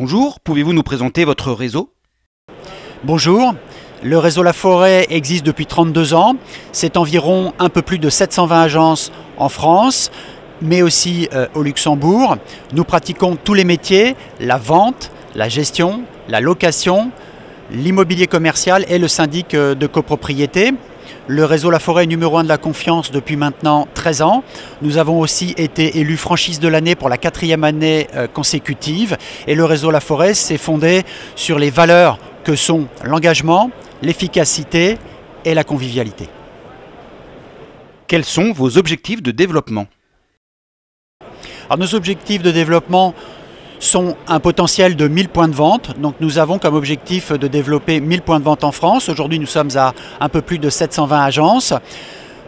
Bonjour, pouvez-vous nous présenter votre réseau? Bonjour, le réseau La Forêt existe depuis 32 ans. C'est environ un peu plus de 720 agences en France, mais aussi au Luxembourg. Nous pratiquons tous les métiers, la vente, la gestion, la location, l'immobilier commercial et le syndic de copropriété. Le réseau La Forêt est numéro 1 de la confiance depuis maintenant 13 ans. Nous avons aussi été élus franchise de l'année pour la 4e année consécutive. Et le réseau La Forêt s'est fondé sur les valeurs que sont l'engagement, l'efficacité et la convivialité. Quels sont vos objectifs de développement? Alors, nos objectifs de développement sont un potentiel de 1000 points de vente. Donc nous avons comme objectif de développer 1000 points de vente en France. Aujourd'hui, nous sommes à un peu plus de 720 agences.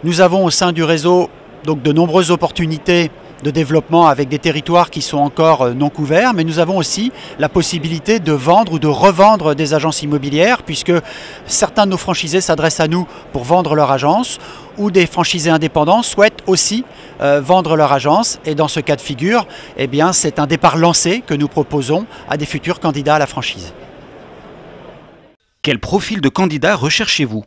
Nous avons au sein du réseau donc de nombreuses opportunités de développement avec des territoires qui sont encore non couverts, mais nous avons aussi la possibilité de vendre ou de revendre des agences immobilières, puisque certains de nos franchisés s'adressent à nous pour vendre leur agence, ou des franchisés indépendants souhaitent aussi vendre leur agence. Et dans ce cas de figure, eh bien, c'est un départ lancé que nous proposons à des futurs candidats à la franchise. Quel profil de candidat recherchez-vous?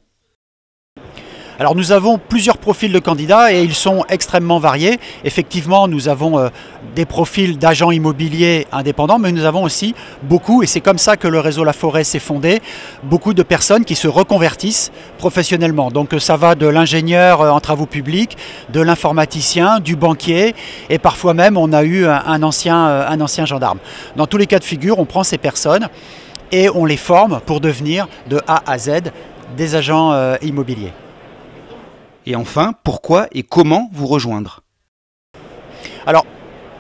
Alors nous avons plusieurs profils de candidats et ils sont extrêmement variés. Effectivement, nous avons des profils d'agents immobiliers indépendants, mais nous avons aussi beaucoup, et c'est comme ça que le réseau La Forêt s'est fondé, beaucoup de personnes qui se reconvertissent professionnellement. Donc ça va de l'ingénieur en travaux publics, de l'informaticien, du banquier, et parfois même on a eu un ancien gendarme. Dans tous les cas de figure, on prend ces personnes et on les forme pour devenir de A à Z des agents immobiliers. Et enfin, pourquoi et comment vous rejoindre? Alors,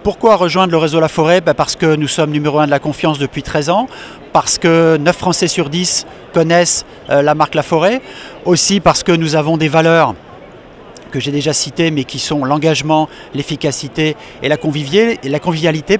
pourquoi rejoindre le réseau La Forêt? Parce que nous sommes numéro 1 de la confiance depuis 13 ans, parce que 9 Français sur 10 connaissent la marque La Forêt, aussi parce que nous avons des valeurs que j'ai déjà citées, mais qui sont l'engagement, l'efficacité et la convivialité.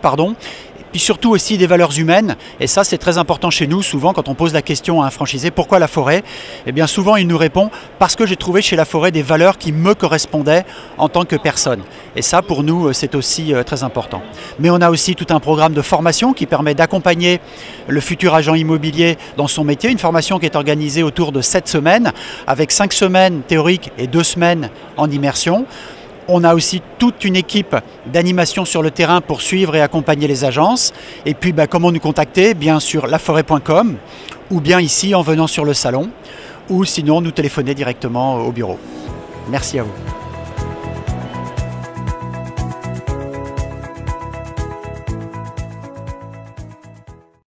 Puis surtout aussi des valeurs humaines, et ça c'est très important chez nous. Souvent quand on pose la question à un franchisé, pourquoi La Forêt? Eh bien souvent il nous répond, parce que j'ai trouvé chez La Forêt des valeurs qui me correspondaient en tant que personne. Et ça pour nous c'est aussi très important. Mais on a aussi tout un programme de formation qui permet d'accompagner le futur agent immobilier dans son métier, une formation qui est organisée autour de 7 semaines, avec 5 semaines théoriques et 2 semaines en immersion. On a aussi toute une équipe d'animation sur le terrain pour suivre et accompagner les agences. Et puis comment nous contacter? Bien sur laforêt.com ou bien ici en venant sur le salon, ou sinon nous téléphoner directement au bureau. Merci à vous.